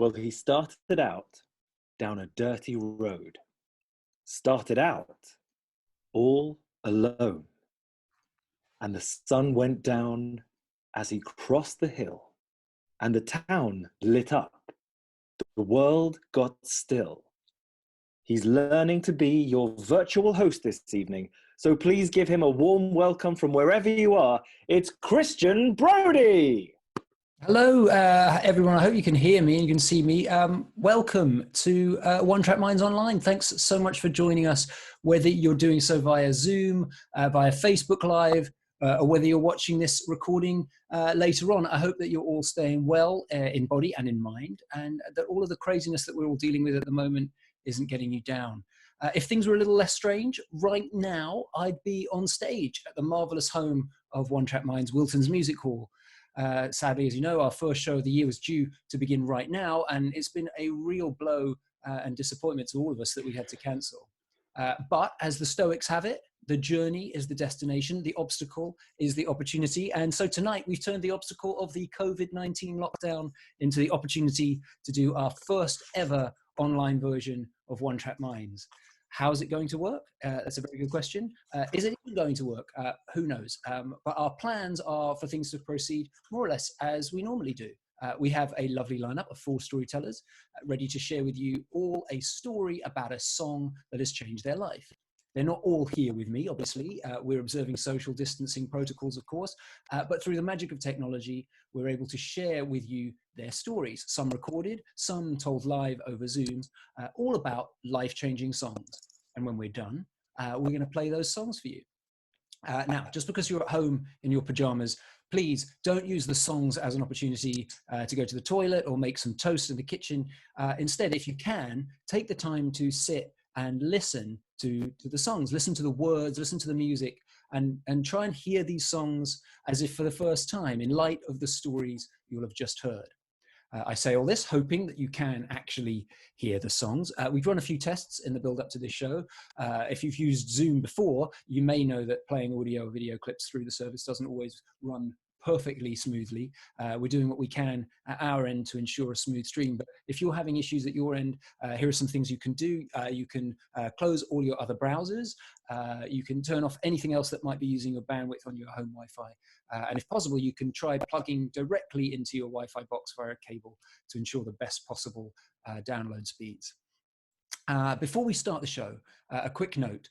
Well, he started out down a dirty road. Started out all alone. And the sun went down as he crossed the hill, and the town lit up. The world got still. He's learning to be your virtual host this evening, so please give him a warm welcome from wherever you are. It's Kristian Brodie! Hello, everyone. I hope you can hear me and you can see me. Welcome to OneTrackMinds Online. Thanks so much for joining us, whether you're doing so via Zoom, via Facebook Live, or whether you're watching this recording later on. I hope that you're all staying well in body and in mind, and that all of the craziness that we're all dealing with at the moment isn't getting you down. If things were a little less strange, right now I'd be on stage at the marvellous home of OneTrackMinds, Wilton's Music Hall. Sadly, as you know, our first show of the year was due to begin right now, and it's been a real blow and disappointment to all of us that we had to cancel. But as the Stoics have it, the journey is the destination, the obstacle is the opportunity. And so tonight we've turned the obstacle of the COVID-19 lockdown into the opportunity to do our first ever online version of OneTrackMinds. How's it going to work? That's a very good question. Is it even going to work? Who knows? But our plans are for things to proceed more or less as we normally do. We have a lovely lineup of 4 storytellers ready to share with you all a story about a song that has changed their life. They're not all here with me, obviously. We're observing social distancing protocols, of course, but through the magic of technology, we're able to share with you their stories, some recorded, some told live over Zoom, all about life-changing songs. And when we're done, we're going to play those songs for you. Now, just because you're at home in your pajamas, please don't use the songs as an opportunity to go to the toilet or make some toast in the kitchen. Instead, if you can, take the time to sit and listen to the songs, listen to the words, listen to the music, and try and hear these songs as if for the first time in light of the stories you'll have just heard. I say all this hoping that you can actually hear the songs. We've run a few tests in the build-up to this show. If you've used Zoom before, you may know that playing audio or video clips through the service doesn't always run perfectly smoothly. We're doing what we can at our end to ensure a smooth stream. But if you're having issues at your end, here are some things you can do. You can close all your other browsers. You can turn off anything else that might be using your bandwidth on your home Wi-Fi. And if possible, you can try plugging directly into your Wi-Fi box via a cable to ensure the best possible download speeds. Before we start the show, a quick note.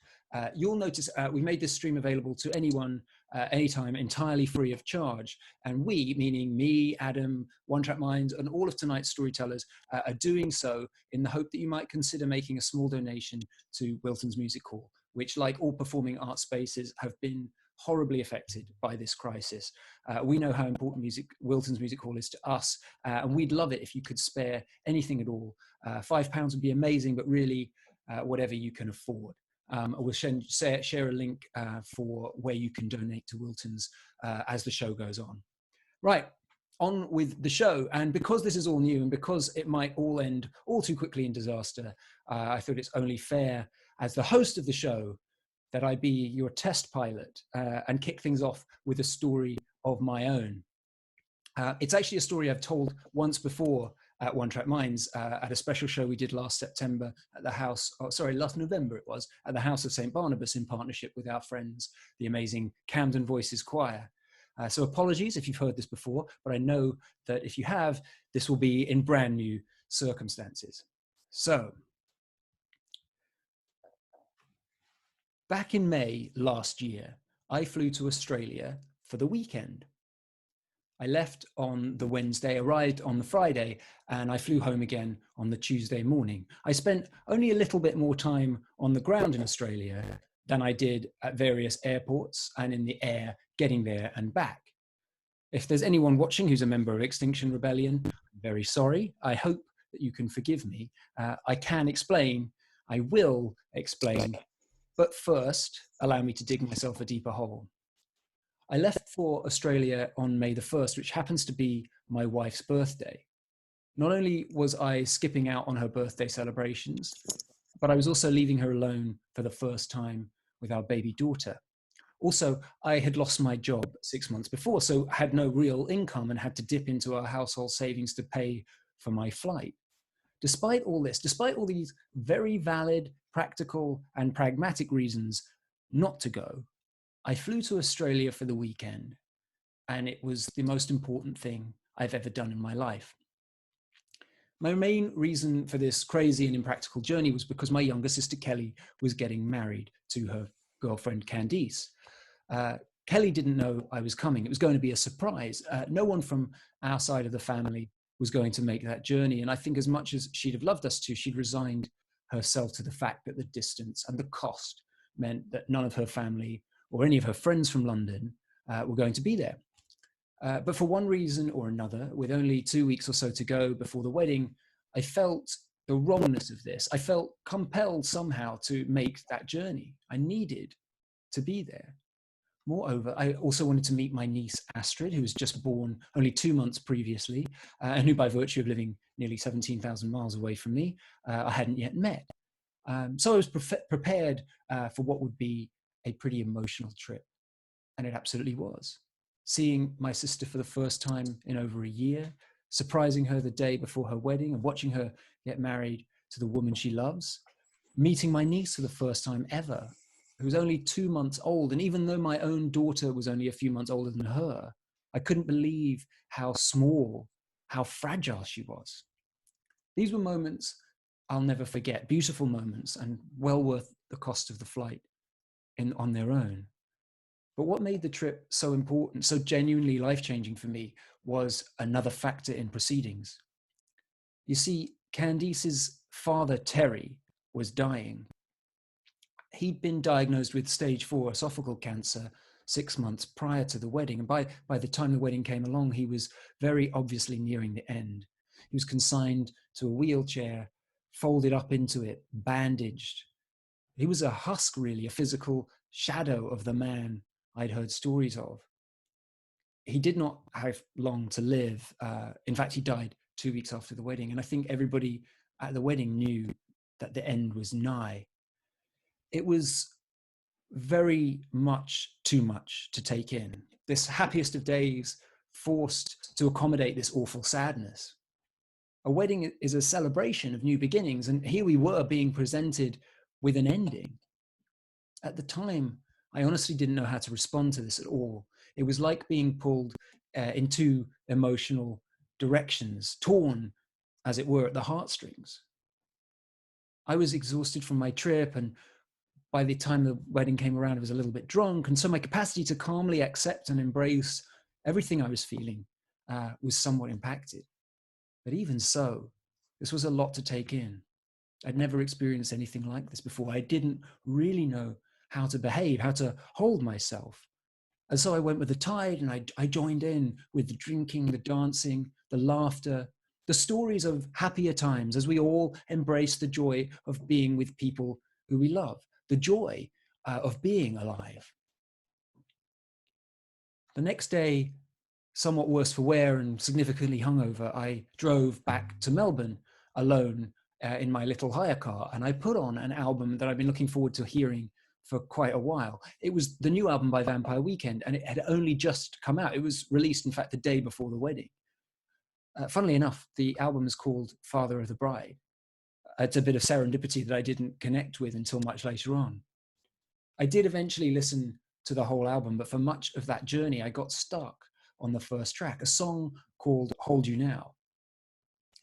You'll notice we made this stream available to anyone, anytime, entirely free of charge. And we, meaning me, Adam, OneTrackMinds, and all of tonight's storytellers, are doing so in the hope that you might consider making a small donation to Wilton's Music Hall, which, like all performing art spaces, have been horribly affected by this crisis. We know how important Wilton's Music Hall is to us, and we'd love it if you could spare anything at all. £5 would be amazing, but really whatever you can afford. We'll share a link for where you can donate to Wilton's as the show goes on. Right, on with the show. And because this is all new and because it might all end all too quickly in disaster, I thought it's only fair as the host of the show that I be your test pilot and kick things off with a story of my own. It's actually a story I've told once before at OneTrackMinds at a special show we did last September at the house, last November it was, at the House of St. Barnabas in partnership with our friends, the amazing Camden Voices Choir. So apologies if you've heard this before, but I know that if you have, this will be in brand new circumstances. So, back in May last year, I flew to Australia for the weekend. I left on the Wednesday, arrived on the Friday, and I flew home again on the Tuesday morning. I spent only a little bit more time on the ground in Australia than I did at various airports and in the air getting there and back. If there's anyone watching who's a member of Extinction Rebellion, I'm very sorry. I hope that you can forgive me. I can explain, I will explain, but first, allow me to dig myself a deeper hole. I left for Australia on May the 1st, which happens to be my wife's birthday. Not only was I skipping out on her birthday celebrations, but I was also leaving her alone for the first time with our baby daughter. Also, I had lost my job 6 months before, so had no real income and had to dip into our household savings to pay for my flight. despite all this, despite all these very valid, practical and pragmatic reasons not to go, I flew to Australia for the weekend, and it was the most important thing I've ever done in my life. My main reason for this crazy and impractical journey was because my younger sister Kelly was getting married to her girlfriend Candice. Kelly didn't know I was coming. It was going to be a surprise. No one from our side of the family was going to make that journey. And I think as much as she'd have loved us to, she'd resigned herself to the fact that the distance and the cost meant that none of her family or any of her friends from London were going to be there. But for one reason or another, with only 2 weeks or so to go before the wedding, I felt the wrongness of this. I felt compelled somehow to make that journey. I needed to be there. Moreover, I also wanted to meet my niece Astrid, who was just born only 2 months previously, and who by virtue of living nearly 17,000 miles away from me, I hadn't yet met. So I was prepared for what would be a pretty emotional trip, and it absolutely was. Seeing my sister for the first time in over a year, surprising her the day before her wedding and watching her get married to the woman she loves, meeting my niece for the first time ever, who was only 2 months old. And even though my own daughter was only a few months older than her, I couldn't believe how small, how fragile she was. These were moments I'll never forget, beautiful moments and well worth the cost of the flight on their own. But what made the trip so important, so genuinely life-changing for me, was another factor in proceedings. You see, Candice's father, Terry, was dying. He'd been diagnosed with stage 4 esophageal cancer 6 months prior to the wedding. And by the time the wedding came along, he was very obviously nearing the end. He was consigned to a wheelchair, folded up into it, bandaged. He was a husk, really, a physical shadow of the man I'd heard stories of. He did not have long to live. In fact, he died 2 weeks after the wedding. And I think everybody at the wedding knew that the end was nigh. It was very much too much to take in. This happiest of days forced to accommodate this awful sadness. A wedding is a celebration of new beginnings, and here we were being presented with an ending. At the time, I honestly didn't know how to respond to this at all. It was like being pulled in two emotional directions, torn, as it were, at the heartstrings. I was exhausted from my trip, and by the time the wedding came around, I was a little bit drunk, and so my capacity to calmly accept and embrace everything I was feeling was somewhat impacted. But even so, this was a lot to take in. I'd never experienced anything like this before. I didn't really know how to behave, how to hold myself. And so I went with the tide, and I joined in with the drinking, the dancing, the laughter, the stories of happier times as we all embrace the joy of being with people who we love, the joy of being alive. The next day, somewhat worse for wear and significantly hungover, I drove back to Melbourne alone in my little hire car, and I put on an album that I've been looking forward to hearing for quite a while. It was the new album by Vampire Weekend, and it had only just come out. It was released, in fact, the day before the wedding. Funnily enough, the album is called Father of the Bride. It's a bit of serendipity that I didn't connect with until much later on. I did eventually listen to the whole album, but for much of that journey, I got stuck on the first track, a song called Hold You Now.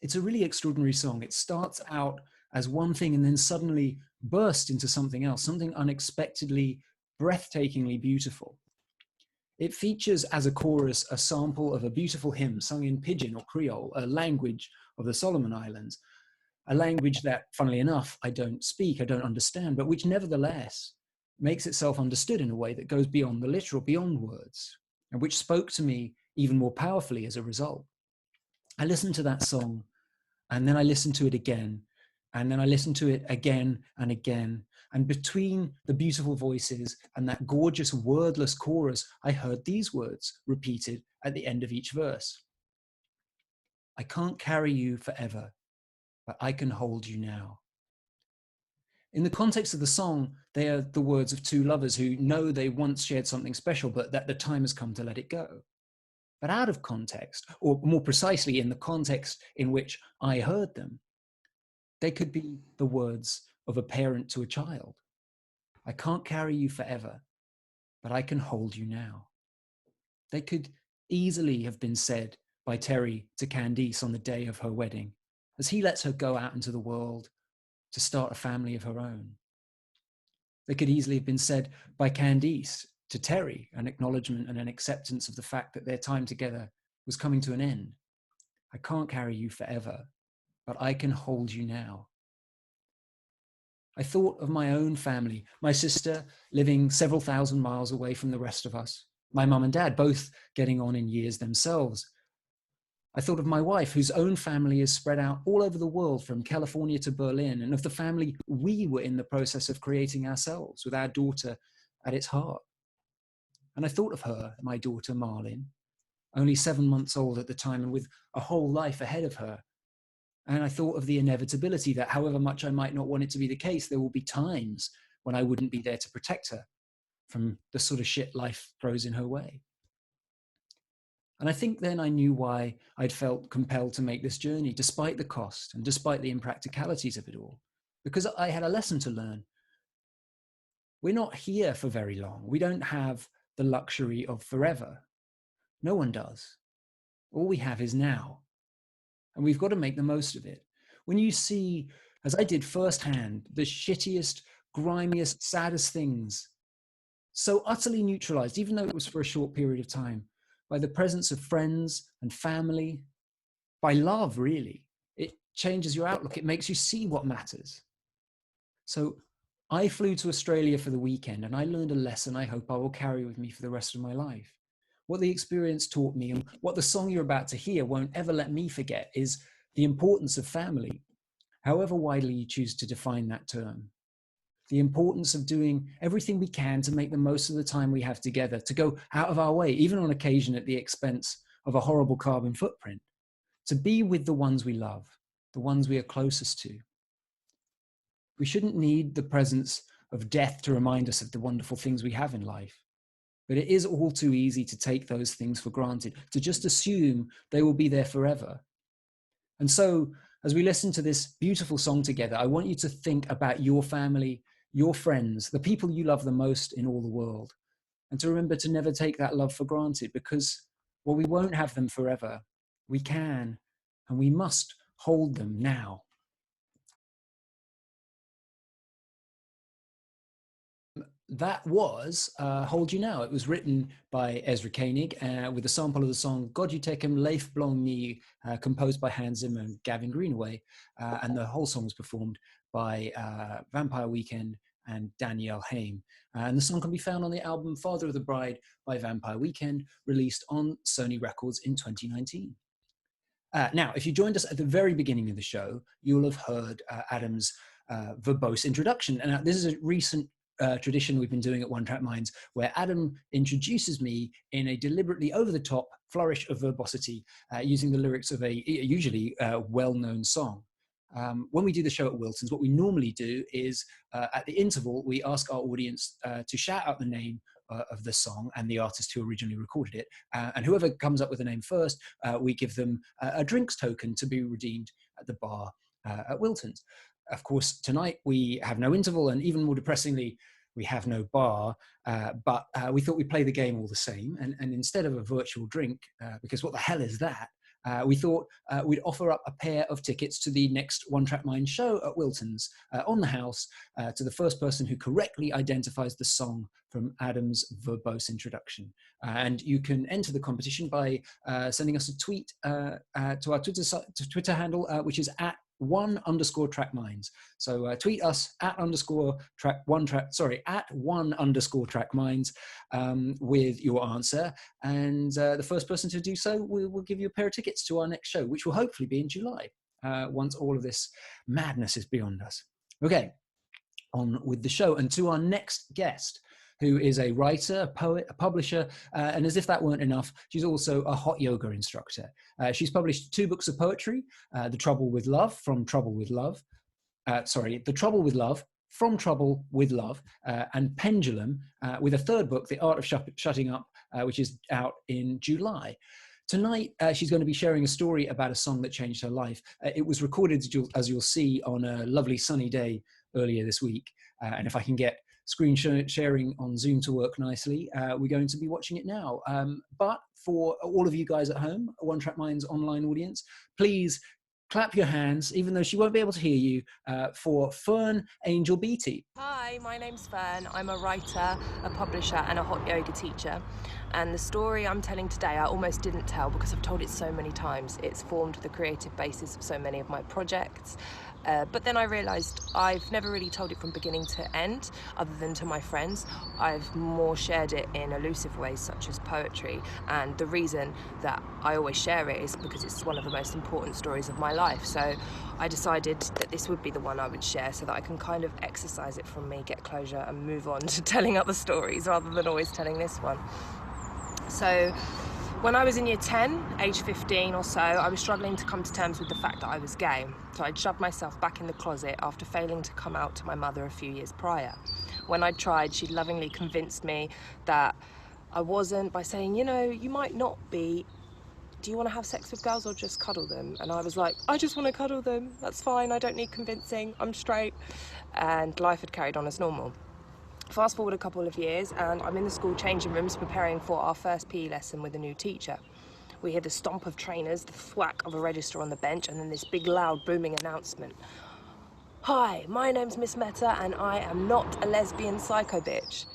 It's a really extraordinary song. It starts out as one thing and then suddenly bursts into something else, something unexpectedly, breathtakingly beautiful. It features as a chorus a sample of a beautiful hymn sung in Pidgin or Creole, a language of the Solomon Islands, a language that, funnily enough, I don't speak, I don't understand, but which nevertheless makes itself understood in a way that goes beyond the literal, beyond words, and which spoke to me even more powerfully as a result. I listened to that song, and then I listened to it again, and then I listened to it again and again. And between the beautiful voices and that gorgeous wordless chorus, I heard these words repeated at the end of each verse. I can't carry you forever, but I can hold you now. In the context of the song, they are the words of two lovers who know they once shared something special, but that the time has come to let it go. But out of context, or more precisely in the context in which I heard them, They could be the words of a parent to a child. I can't carry you forever, but I can hold you now. They could easily have been said by Terry to Candice on the day of her wedding, as he lets her go out into the world to start a family of her own. They could easily have been said by Candice to Terry, an acknowledgement and an acceptance of the fact that their time together was coming to an end. I can't carry you forever, but I can hold you now. I thought of my own family, my sister living several thousand miles away from the rest of us, my mum and dad both getting on in years themselves. I thought of my wife, whose own family is spread out all over the world from California to Berlin, and of the family we were in the process of creating ourselves, with our daughter at its heart. And I thought of her, my daughter Marlin, only 7 months old at the time and with a whole life ahead of her. And I thought of the inevitability that however much I might not want it to be the case, there will be times when I wouldn't be there to protect her from the sort of shit life throws in her way. And I think then I knew why I'd felt compelled to make this journey, despite the cost and despite the impracticalities of it all, because I had a lesson to learn. We're not here for very long. We don't have the luxury of forever. No one does. All we have is now. And we've got to make the most of it. When you see, as I did firsthand, the shittiest, grimiest, saddest things so utterly neutralized, even though it was for a short period of time, by the presence of friends and family, by love, really, it changes your outlook. It makes you see what matters. So I flew to Australia for the weekend and I learned a lesson I hope I will carry with me for the rest of my life. What the experience taught me, and what the song you're about to hear won't ever let me forget, is the importance of family, however widely you choose to define that term. The importance of doing everything we can to make the most of the time we have together, to go out of our way, even on occasion at the expense of a horrible carbon footprint, to be with the ones we love, the ones we are closest to. We shouldn't need the presence of death to remind us of the wonderful things we have in life. But it is all too easy to take those things for granted, to just assume they will be there forever. And so, as we listen to this beautiful song together, I want you to think about your family, your friends, the people you love the most in all the world, and to remember to never take that love for granted, because, well, we won't have them forever. We can, and we must hold them now. That was Hold You Now. It was written by Ezra Koenig with a sample of the song God You Take 'Em Leif Blong Me, composed by Hans Zimmer and Gavin Greenaway. And the whole song was performed by Vampire Weekend and Danielle Haim. And the song can be found on the album Father of the Bride by Vampire Weekend, released on Sony Records in 2019. Now, if you joined us at the very beginning of the show, you'll have heard Adam's verbose introduction. And this is a recent tradition we've been doing at OneTrackMinds, where Adam introduces me in a deliberately over-the-top flourish of verbosity, using the lyrics of a usually well-known song. When we do the show at Wilton's, what we normally do is, at the interval, we ask our audience to shout out the name of the song and the artist who originally recorded it. And whoever comes up with the name first, we give them a drinks token to be redeemed at the bar at Wilton's. Of course, tonight we have no interval, and even more depressingly, we have no bar, but we thought we'd play the game all the same. And instead of a virtual drink, because what the hell is that? We thought we'd offer up a pair of tickets to the next OneTrackMinds show at Wilton's on the house to the first person who correctly identifies the song from Adam's verbose introduction. And you can enter the competition by sending us a tweet to our Twitter handle, which is at @1_trackminds. So tweet us at @1_trackminds with your answer, and the first person to do so will give you a pair of tickets to our next show, which will hopefully be in July, once all of this madness is beyond us. Okay, on with the show, and to our next guest, who is a writer, a poet, a publisher, and as if that weren't enough, she's also a hot yoga instructor. She's published 2 books of poetry, The Trouble with Love, From Trouble with Love, The Trouble with Love, From Trouble with Love, and Pendulum, with a 3rd book, The Art of Shutting Up, which is out in July. Tonight, she's going to be sharing a story about a song that changed her life. It was recorded, as you'll see, on a lovely sunny day earlier this week. And if I can get screen sharing on Zoom to work nicely, we're going to be watching it now. But for all of you guys at home, OneTrackMinds Online audience, please clap your hands, even though she won't be able to hear you, for Fern Angel Beattie. Hi, my name's Fern. I'm a writer, a publisher and a hot yoga teacher. And the story I'm telling today I almost didn't tell because I've told it so many times. It's formed the creative basis of so many of my projects. But then I realised I've never really told it from beginning to end, other than to my friends. I've more shared it in elusive ways, such as poetry. And the reason that I always share it is because it's one of the most important stories of my life. So I decided that this would be the one I would share so that I can kind of exercise it from me, get closure and move on to telling other stories rather than always telling this one. So when I was in year 10, age 15 or so, I was struggling to come to terms with the fact that I was gay. So I'd shoved myself back in the closet after failing to come out to my mother a few years prior. When I'd tried, she'd lovingly convinced me that I wasn't by saying, you know, you might not be. Do you want to have sex with girls or just cuddle them? And I was like, I just want to cuddle them. That's fine. I don't need convincing. I'm straight. And life had carried on as normal. Fast forward a couple of years and I'm in the school changing rooms preparing for our first PE lesson with a new teacher. We hear the stomp of trainers, the thwack of a register on the bench, and then this big loud booming announcement. Hi, my name's Miss Meta and I am not a lesbian psycho bitch.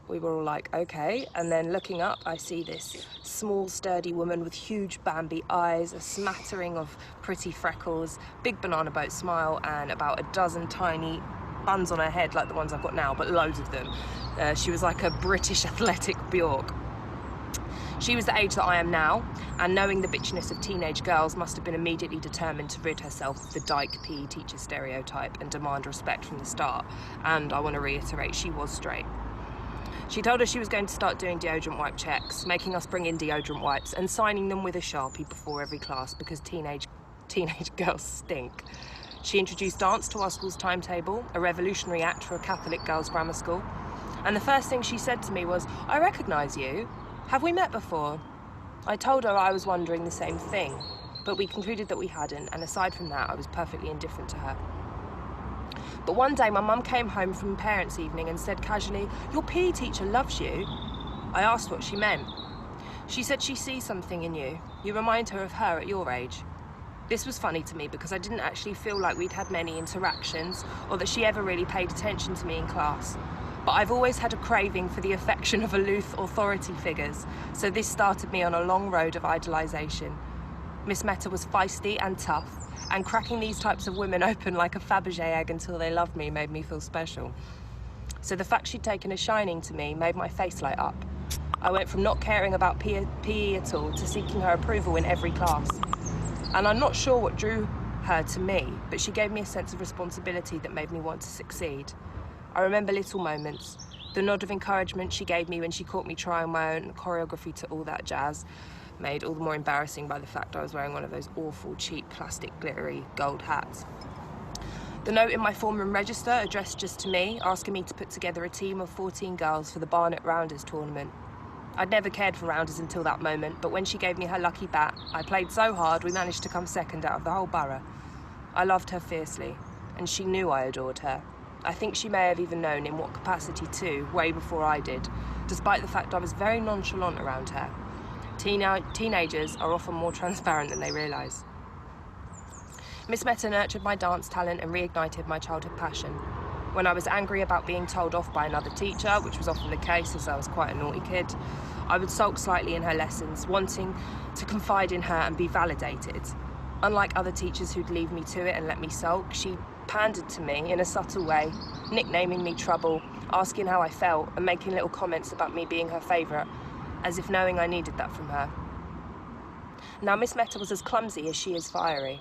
We were all like, okay, and then looking up, I see this small, sturdy woman with huge Bambi eyes, a smattering of pretty freckles, big banana boat smile, and about a dozen tiny buns on her head like the ones I've got now, but loads of them. She was like a British athletic Bjork. She was the age that I am now, and knowing the bitchiness of teenage girls, must have been immediately determined to rid herself of the dyke PE teacher stereotype and demand respect from the start. And I want to reiterate, she was straight. She told us she was going to start doing deodorant wipe checks, making us bring in deodorant wipes and signing them with a Sharpie before every class because teenage girls stink. She introduced dance to our school's timetable, a revolutionary act for a Catholic girls' grammar school. And the first thing she said to me was, I recognise you. Have we met before? I told her I was wondering the same thing, but we concluded that we hadn't, and aside from that, I was perfectly indifferent to her. But one day my mum came home from parents' evening and said casually, your PE teacher loves you. I asked what she meant. She said she sees something in you. You remind her of her at your age. This was funny to me because I didn't actually feel like we'd had many interactions or that she ever really paid attention to me in class. But I've always had a craving for the affection of aloof authority figures, so this started me on a long road of idolisation. Miss Meta was feisty and tough, and cracking these types of women open like a Fabergé egg until they loved me made me feel special. So the fact she'd taken a shining to me made my face light up. I went from not caring about PE at all to seeking her approval in every class. And I'm not sure what drew her to me, but she gave me a sense of responsibility that made me want to succeed. I remember little moments. The nod of encouragement she gave me when she caught me trying my own choreography to All That Jazz, made all the more embarrassing by the fact I was wearing one of those awful, cheap, plastic, glittery gold hats. The note in my form room register addressed just to me, asking me to put together a team of 14 girls for the Barnet Rounders tournament. I'd never cared for rounders until that moment, but when she gave me her lucky bat, I played so hard we managed to come second out of the whole borough. I loved her fiercely, and she knew I adored her. I think she may have even known in what capacity too, way before I did, despite the fact I was very nonchalant around her. Teenagers are often more transparent than they realise. Miss Meta nurtured my dance talent and reignited my childhood passion. When I was angry about being told off by another teacher, which was often the case as I was quite a naughty kid, I would sulk slightly in her lessons, wanting to confide in her and be validated. Unlike other teachers who'd leave me to it and let me sulk, she pandered to me in a subtle way, nicknaming me Trouble, asking how I felt and making little comments about me being her favourite, as if knowing I needed that from her. Now, Miss Meta was as clumsy as she is fiery.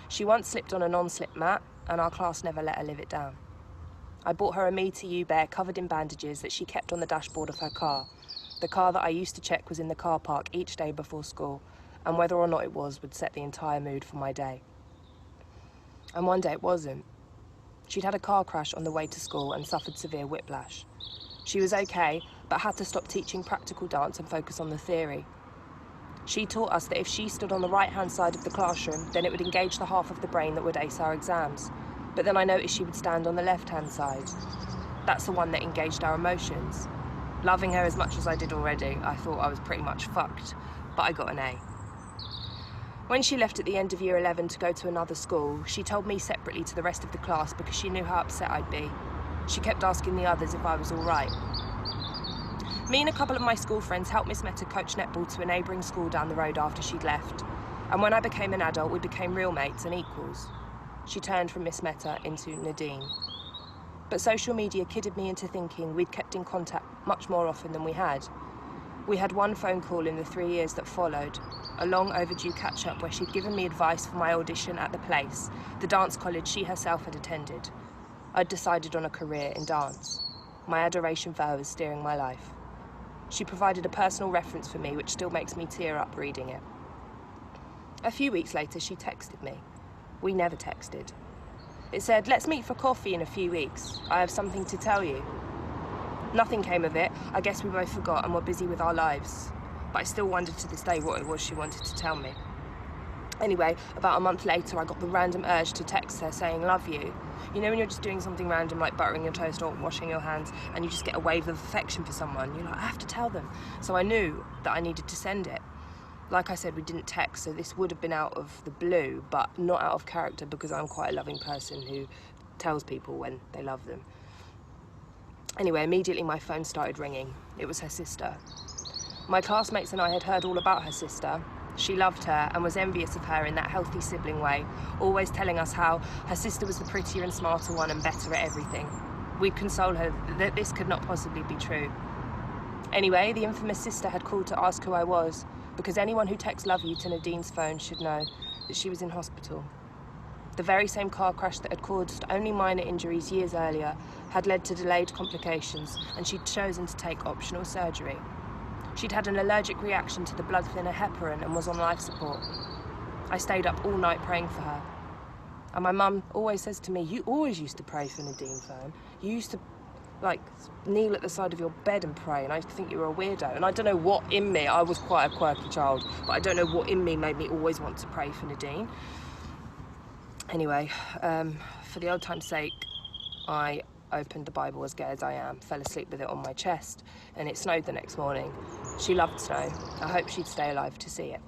She once slipped on a non-slip mat, and our class never let her live it down. I bought her a Me To You bear covered in bandages that she kept on the dashboard of her car. The car that I used to check was in the car park each day before school, and whether or not it was would set the entire mood for my day. And one day it wasn't. She'd had a car crash on the way to school and suffered severe whiplash. She was okay, but had to stop teaching practical dance and focus on the theory. She taught us that if she stood on the right-hand side of the classroom, then it would engage the half of the brain that would ace our exams. But then I noticed she would stand on the left-hand side. That's the one that engaged our emotions. Loving her as much as I did already, I thought I was pretty much fucked, but I got an A. When she left at the end of year 11 to go to another school, she told me separately to the rest of the class because she knew how upset I'd be. She kept asking the others if I was all right. Me and a couple of my school friends helped Miss Meta coach netball to a neighbouring school down the road after she'd left. And when I became an adult, we became real mates and equals. She turned from Miss Meta into Nadine. But social media kidded me into thinking we'd kept in contact much more often than we had. We had one phone call in the 3 years that followed, a long overdue catch-up where she'd given me advice for my audition at The Place, the dance college she herself had attended. I'd decided on a career in dance. My adoration for her was steering my life. She provided a personal reference for me, which still makes me tear up reading it. A few weeks later, she texted me. We never texted. It said, "Let's meet for coffee in a few weeks. I have something to tell you." Nothing came of it. I guess we both forgot and were busy with our lives. But I still wonder to this day what it was she wanted to tell me. Anyway, about a month later, I got the random urge to text her saying, "Love you." You know when you're just doing something random like buttering your toast or washing your hands and you just get a wave of affection for someone, you're like, I have to tell them. So I knew that I needed to send it. Like I said, we didn't text, so this would have been out of the blue, but not out of character because I'm quite a loving person who tells people when they love them. Anyway, immediately my phone started ringing. It was her sister. My classmates and I had heard all about her sister. She loved her and was envious of her in that healthy sibling way, always telling us how her sister was the prettier and smarter one and better at everything. We'd console her that this could not possibly be true. Anyway, the infamous sister had called to ask who I was, because anyone who texts "love you" to Nadine's phone should know that she was in hospital. The very same car crash that had caused only minor injuries years earlier had led to delayed complications, and she'd chosen to take optional surgery. She'd had an allergic reaction to the blood thinner heparin and was on life support. I stayed up all night praying for her. And my mum always says to me, "You always used to pray for Nadine, Fern. You used to, kneel at the side of your bed and pray, and I used to think you were a weirdo." And I don't know what in me, I was quite a quirky child, but I don't know what in me made me always want to pray for Nadine. Anyway, for the old time's sake, I opened the Bible as gay as I am, fell asleep with it on my chest, and it snowed the next morning. She loved snow. I hoped she'd stay alive to see it.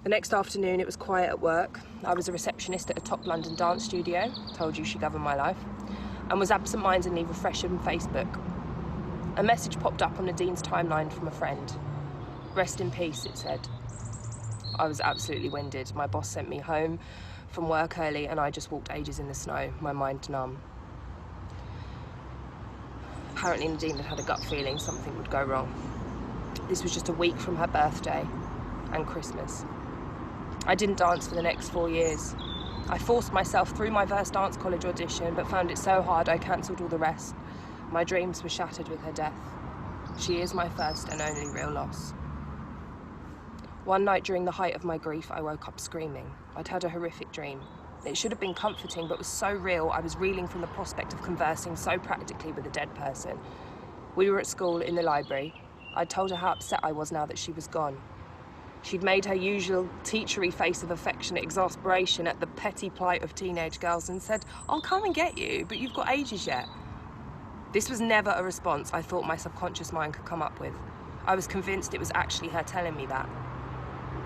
The next afternoon, it was quiet at work. I was a receptionist at a top London dance studio, told you she governed my life, and was absent-mindedly refreshing Facebook. A message popped up on Nadine's timeline from a friend. "Rest in peace," it said. I was absolutely winded. My boss sent me home from work early, and I just walked ages in the snow, my mind numb. Apparently Nadine had had a gut feeling something would go wrong. This was just a week from her birthday and Christmas. I didn't dance for the next 4 years. I forced myself through my first dance college audition, but found it so hard I cancelled all the rest. My dreams were shattered with her death. She is my first and only real loss. One night during the height of my grief, I woke up screaming. I'd had a horrific dream. It should have been comforting, but was so real, I was reeling from the prospect of conversing so practically with a dead person. We were at school in the library. I'd told her how upset I was now that she was gone. She'd made her usual teachery face of affectionate exasperation at the petty plight of teenage girls and said, "I'll come and get you, but you've got ages yet." This was never a response I thought my subconscious mind could come up with. I was convinced it was actually her telling me that.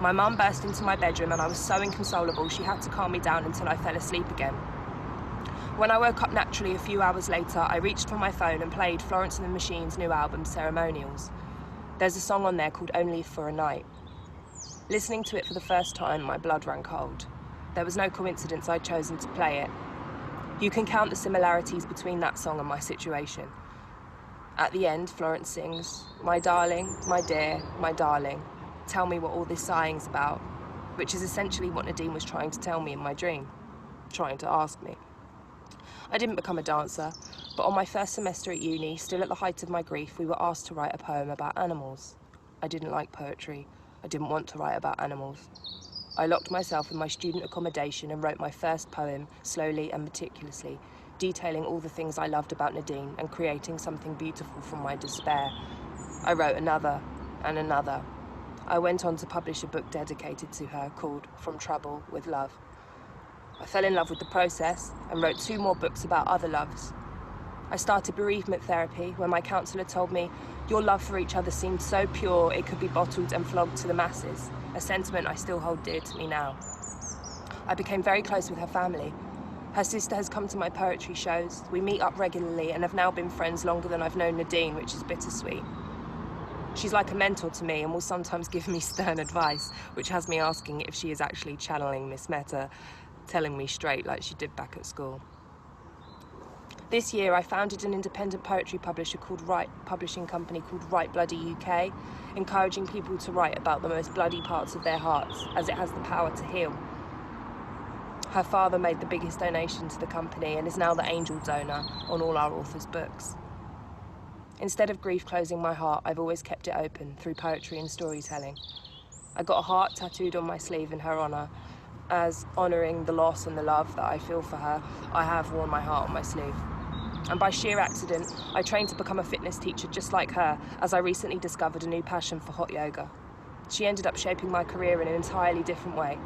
My mum burst into my bedroom and I was so inconsolable she had to calm me down until I fell asleep again. When I woke up naturally a few hours later, I reached for my phone and played Florence and the Machine's new album, Ceremonials. There's a song on there called Only for a Night. Listening to it for the first time, my blood ran cold. There was no coincidence I'd chosen to play it. You can count the similarities between that song and my situation. At the end, Florence sings, "My darling, my dear, my darling, tell me what all this sighing's about," which is essentially what Nadine was trying to tell me in my dream, trying to ask me. I didn't become a dancer, but on my first semester at uni, still at the height of my grief, we were asked to write a poem about animals. I didn't like poetry. I didn't want to write about animals. I locked myself in my student accommodation and wrote my first poem, slowly and meticulously, detailing all the things I loved about Nadine and creating something beautiful from my despair. I wrote another and another. I went on to publish a book dedicated to her called From Trouble with Love. I fell in love with the process and wrote 2 more books about other loves. I started bereavement therapy when my counsellor told me your love for each other seemed so pure it could be bottled and flogged to the masses, a sentiment I still hold dear to me now. I became very close with her family. Her sister has come to my poetry shows. We meet up regularly and have now been friends longer than I've known Nadine, which is bittersweet. She's like a mentor to me and will sometimes give me stern advice, which has me asking if she is actually channeling Miss Meta, telling me straight like she did back at school. This year I founded an independent poetry publishing company called Write Bloody UK, encouraging people to write about the most bloody parts of their hearts, as it has the power to heal. Her father made the biggest donation to the company and is now the angel donor on all our authors' books. Instead of grief closing my heart, I've always kept it open through poetry and storytelling. I got a heart tattooed on my sleeve in her honour, as honouring the loss and the love that I feel for her, I have worn my heart on my sleeve. And by sheer accident, I trained to become a fitness teacher just like her, as I recently discovered a new passion for hot yoga. She ended up shaping my career in an entirely different way,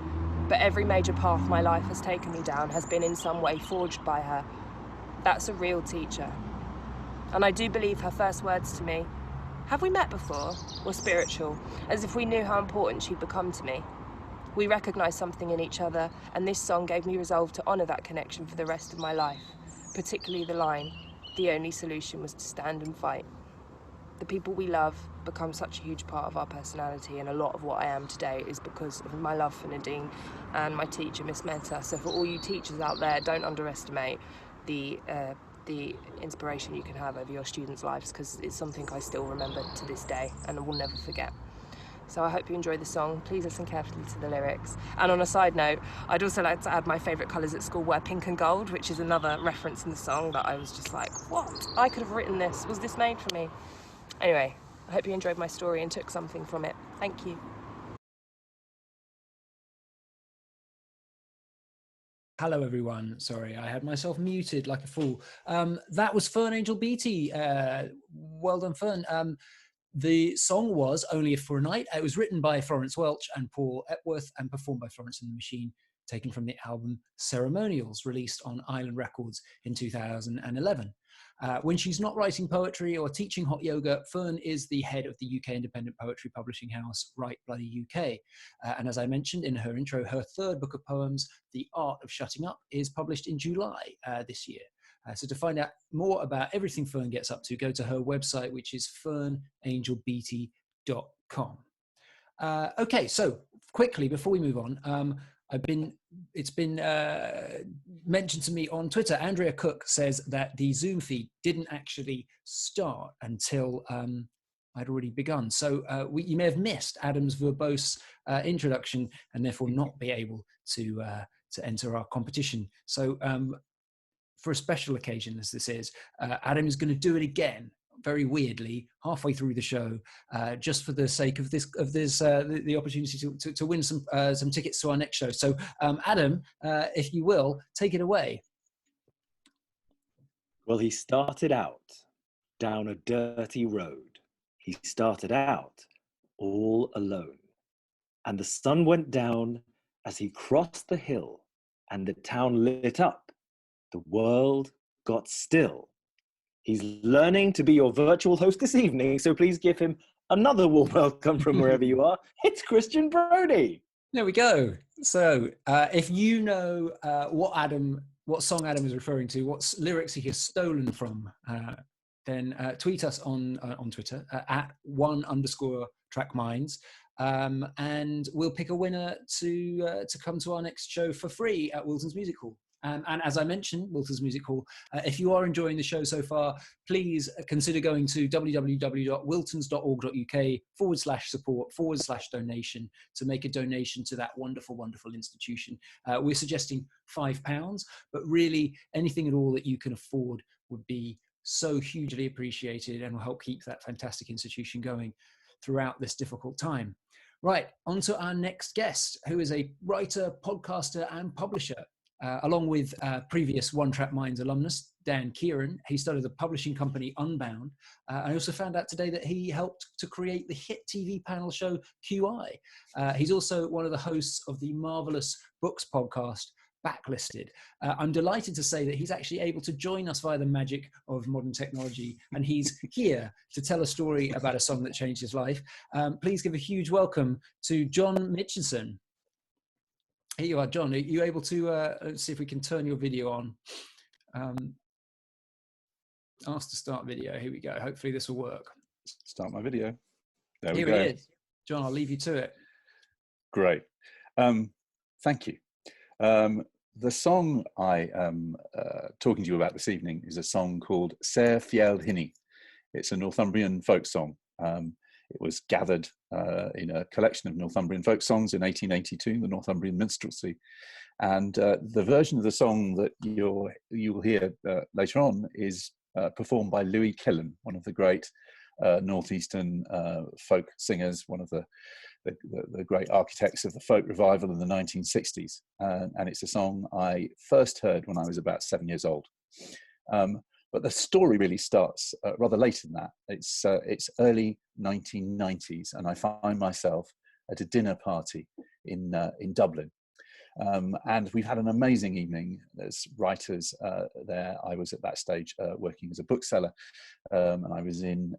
but every major path my life has taken me down has been in some way forged by her. That's a real teacher. And I do believe her first words to me, "Have we met before?" were spiritual, as if we knew how important she'd become to me. We recognised something in each other, and this song gave me resolve to honour that connection for the rest of my life, particularly the line, "The only solution was to stand and fight." The people we love become such a huge part of our personality, and a lot of what I am today is because of my love for Nadine and my teacher, Miss Meta. So for all you teachers out there, don't underestimate the inspiration you can have over your students' lives, because it's something I still remember to this day and I will never forget. So I hope you enjoy the song. Please listen carefully to the lyrics. And on a side note, I'd also like to add my favourite colours at school were pink and gold, which is another reference in the song that I was just like, what? I could have written this. Was this made for me? Anyway, I hope you enjoyed my story and took something from it. Thank you. Hello, everyone. Sorry, I had myself muted like a fool. That was Fern Angel Beattie. Well done, Fern. The song was Only If For a Night. It was written by Florence Welch and Paul Epworth and performed by Florence and the Machine, taken from the album Ceremonials, released on Island Records in 2011. When she's not writing poetry or teaching hot yoga, Fern is the head of the UK independent poetry publishing house, Write Bloody UK. And as I mentioned in her intro, her 3rd book of poems, The Art of Shutting Up, is published in July this year. So to find out more about everything Fern gets up to, go to her website, which is fernangelbeattie.com. Okay, so quickly, before we move on, it's been mentioned to me on Twitter. Andrea Cook says that the Zoom feed didn't actually start until I'd already begun. So you may have missed Adam's verbose introduction and therefore not be able to enter our competition. So for a special occasion as this is, Adam is going to do it again, very weirdly, halfway through the show, just for the sake of the opportunity to win some tickets to our next show. So, Adam, if you will, take it away. Well, he started out down a dirty road. He started out all alone. And the sun went down as he crossed the hill, and the town lit up. The world got still. He's learning to be your virtual host this evening, so please give him another warm welcome from wherever you are. It's Kristian Brodie. There we go. So if you know what song Adam is referring to, what lyrics he has stolen from, then tweet us on Twitter at @1_TrackMinds, and we'll pick a winner to come to our next show for free at Wilton's Music Hall. And as I mentioned, Wilton's Music Hall, if you are enjoying the show so far, please consider going to www.wiltons.org.uk/support/donation to make a donation to that wonderful, wonderful institution. We're suggesting £5, but really anything at all that you can afford would be so hugely appreciated and will help keep that fantastic institution going throughout this difficult time. Right, on to our next guest, who is a writer, podcaster, and publisher. along with previous OneTrackMinds alumnus, Dan Kieran. He started the publishing company Unbound. I also found out today that he helped to create the hit TV panel show QI. He's also one of the hosts of the marvelous books podcast, Backlisted. I'm delighted to say that he's actually able to join us via the magic of modern technology, and he's here to tell a story about a song that changed his life. Please give a huge welcome to John Mitchinson. Here you are, John. Are you able to let's see if we can turn your video on? Ask to start video. Here we go. Hopefully this will work. Start my video. There Here we go. he is. John, I'll leave you to it. Great. Thank you. The song I am talking to you about this evening is a song called Sair, Fyeld, Hinny. It's a Northumbrian folk song. It was gathered in a collection of Northumbrian folk songs in 1882, the Northumbrian Minstrelsy. And the version of the song that you will hear later on is performed by Killen, one of the great northeastern folk singers, one of the great architects of the folk revival in the 1960s. And it's a song I first heard when I was about 7 years old. But the story really starts rather late in that. It's early 1990s, and I find myself at a dinner party in Dublin. And we've had an amazing evening. There's writers there. I was at that stage working as a bookseller, and I was in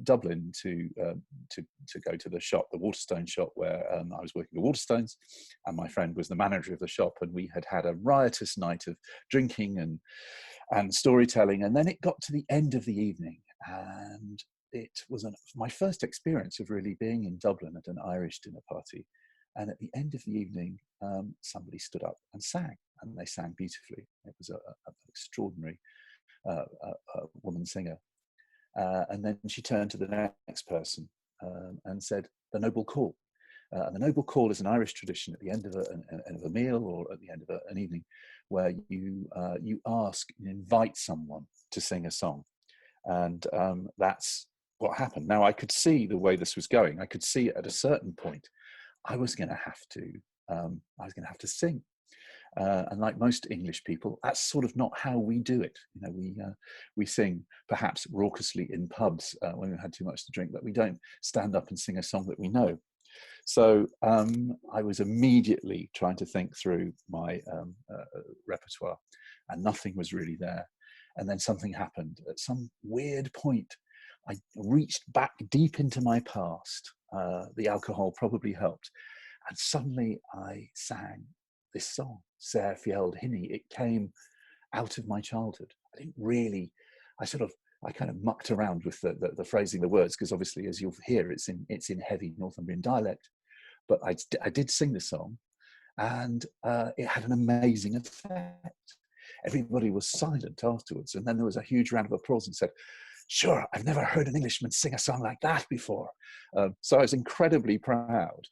Dublin to go to the shop, the Waterstone shop, where I was working at Waterstones, and my friend was the manager of the shop, and we had a riotous night of drinking and storytelling. And then it got to the end of the evening, and it was my first experience of really being in Dublin at an Irish dinner party. And at the end of the evening, somebody stood up and sang, and they sang beautifully. It was an extraordinary woman singer. And then she turned to the next person and said, "The Noble Call." And the Noble Call is an Irish tradition at the end of a meal or at the end of an evening, where you ask and invite someone to sing a song. And that's what happened. Now, I could see the way this was going. I could see at a certain point I was going to have to sing, and like most English people, that's sort of not how we do it. You know, we sing perhaps raucously in pubs when we've had too much to drink, but we don't stand up and sing a song that we know. So I was immediately trying to think through my repertoire, and nothing was really there. And then something happened. At some weird point, I reached back deep into my past. The alcohol probably helped. And suddenly I sang this song, Sair, Fyeld, Hinny. It came out of my childhood. I didn't really, I kind of mucked around with the phrasing, the words, because obviously, as you'll hear, it's in heavy Northumbrian dialect. But I did sing the song, and it had an amazing effect. Everybody was silent afterwards. And then there was a huge round of applause and said, "Sure, I've never heard an Englishman sing a song like that before." So I was incredibly proud.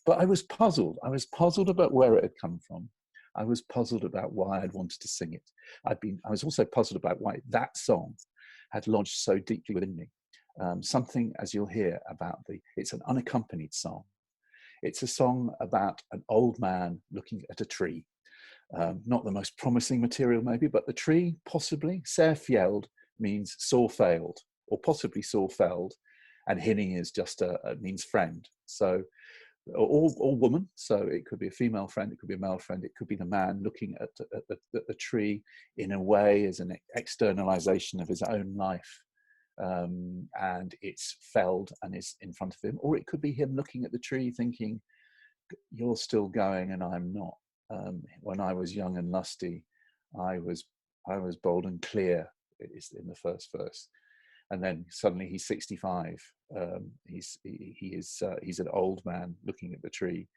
But I was puzzled. I was puzzled about where it had come from. I was puzzled about why I'd wanted to sing it. I was also puzzled about why that song had lodged so deeply within me. Something, as you'll hear, it's an unaccompanied song. It's a song about an old man looking at a tree. Not the most promising material maybe, but the tree, possibly. Sair, Fyeld means sore failed, or possibly sore felled, and Hinny is just means friend. So, or woman. So it could be a female friend, it could be a male friend, it could be the man looking at the tree in a way as an externalization of his own life, and it's felled and is in front of him. Or it could be him looking at the tree thinking, "You're still going and I'm not. When I was young and lusty, I was bold and clear." Is in the first verse, and then suddenly he's 65. He's an old man looking at the tree.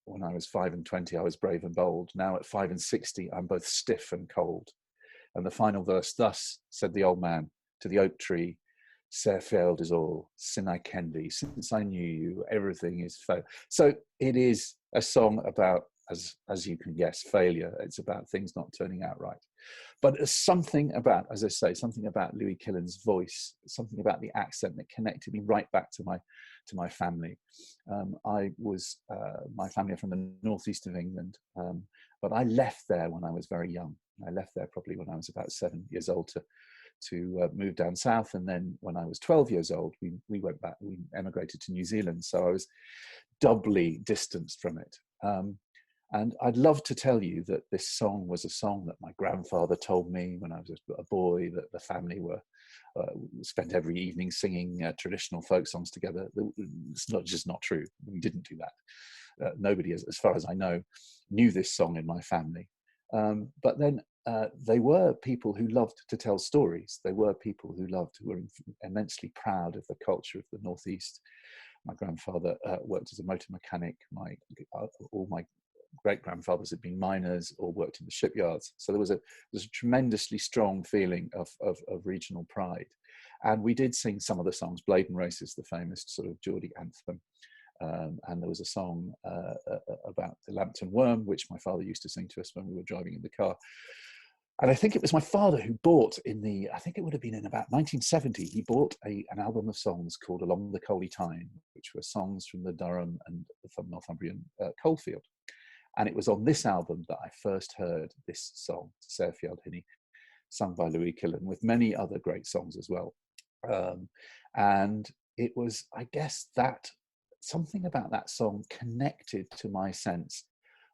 When I was 5 and 20, I was brave and bold. Now at 5 and 60, I'm both stiff and cold. And the final verse: "Thus said the old man to the oak tree, Sair, Fyeld is all, sin I ken thee. Since I knew you, everything is failed." So it is a song about, as you can guess, failure. It's about things not turning out right. But there's something about, as I say, something about Killen's voice, something about the accent that connected me right back to my family. My family are from the northeast of England, But I left there when I was very young. I left there probably when I was about 7 years old to move down south. And then when I was 12 years old, we went back, we emigrated to New Zealand. So I was doubly distanced from it. And I'd love to tell you that this song was a song that my grandfather told me when I was a boy, that the family spent every evening singing traditional folk songs together. It's just not true. We didn't do that. Nobody, as far as I know, knew this song in my family. But then they were people who loved to tell stories. They were people who were immensely proud of the culture of the Northeast. My grandfather worked as a motor mechanic. All my great-grandfathers had been miners or worked in the shipyards. So there was a tremendously strong feeling of regional pride. And we did sing some of the songs. Blade and Race is the famous sort of Geordie anthem. And there was a song about the Lambton worm, which my father used to sing to us when we were driving in the car. And I think it was my father who bought I think it would have been in about 1970, he bought an album of songs called Along the Coaly Tyne, which were songs from the Durham and from Northumbrian coalfield. And it was on this album that I first heard this song, Sair Fyeld Hinny, sung by Louis Killen, with many other great songs as well. And it was, I guess, that something about that song connected to my sense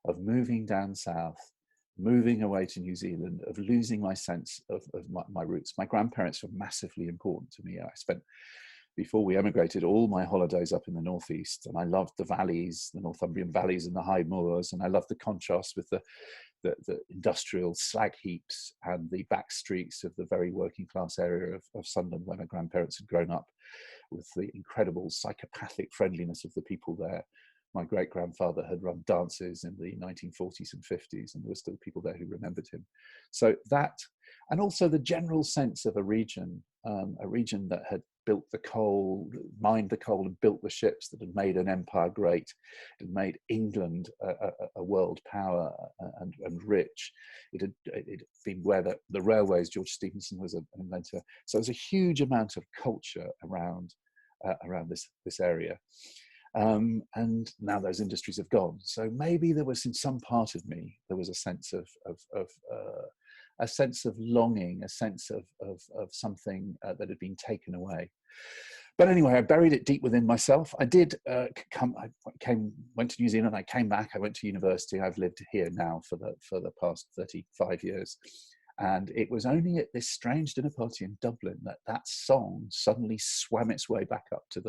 of moving down south, moving away to New Zealand, of losing my sense of my roots. My grandparents were massively important to me. I spent, before we emigrated, all my holidays up in the Northeast, and I loved the valleys, the Northumbrian valleys and the high moors, and I loved the contrast with the industrial slag heaps and the back streets of the very working class area of Sunderland where my grandparents had grown up, with the incredible psychopathic friendliness of the people there. My great-grandfather had run dances in the 1940s and 50s, and there were still people there who remembered him. So that, and also the general sense of a region that had built the coal, mined the coal and built the ships that had made an empire great, had made England a world power and rich. It had been where the railways, George Stephenson was an inventor. So there's a huge amount of culture around this area. And now those industries have gone. So maybe there was, in some part of me, there was a sense of longing, a sense of something that had been taken away. But anyway, I buried it deep within myself. I did went to New Zealand. I came back. I went to university. I've lived here now for the past 35 years. And it was only at this strange dinner party in Dublin that song suddenly swam its way back up to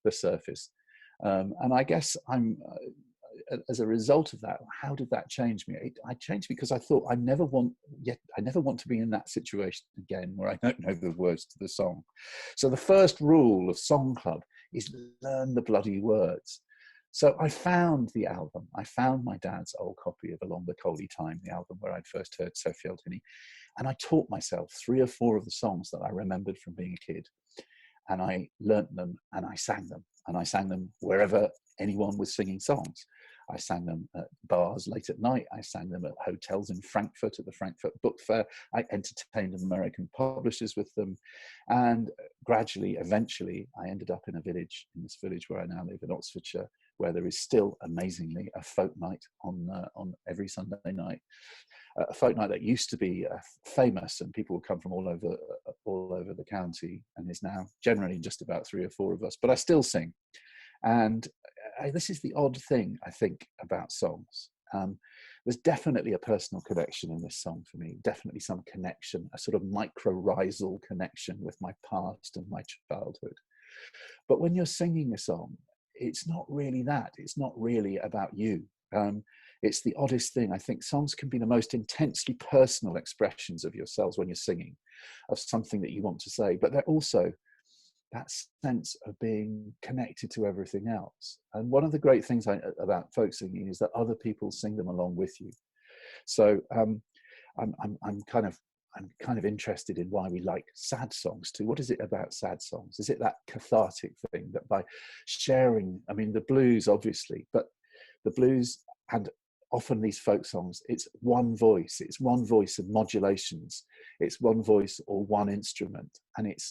the surface. And I guess as a result of that, how did that change me? I changed because I thought I never want to be in that situation again where I don't know the words to the song. So the first rule of Song Club is learn the bloody words. So I found the album. I found my dad's old copy of Along the Coaly Tyne, the album where I'd first heard Sair Fyeld Hinny, and I taught myself 3 or 4 of the songs that I remembered from being a kid. And I learnt them and I sang them. And I sang them wherever anyone was singing songs. I sang them at bars late at night. I sang them at hotels in Frankfurt at the Frankfurt Book Fair. I entertained American publishers with them. And gradually, eventually, I ended up in this village where I now live in Oxfordshire, where there is still, amazingly, a folk night on every Sunday night. A folk night that used to be famous, and people would come from all over the county, and is now generally just about 3 or 4 of us. But I still sing, and this is the odd thing I think about songs. There's definitely a personal connection in this song for me. Definitely some connection, a sort of mycorrhizal connection with my past and my childhood. But when you're singing a song, it's not really that. It's not really about you. It's the oddest thing. I think songs can be the most intensely personal expressions of yourselves when you're singing, of something that you want to say, but they're also that sense of being connected to everything else. And one of the great things about folk singing is that other people sing them along with you. So I'm kind of interested in why we like sad songs too. What is it about sad songs? Is it that cathartic thing that by sharing, I mean, the blues obviously, but the blues and often these folk songs, it's one voice of modulations, it's one voice or one instrument, and it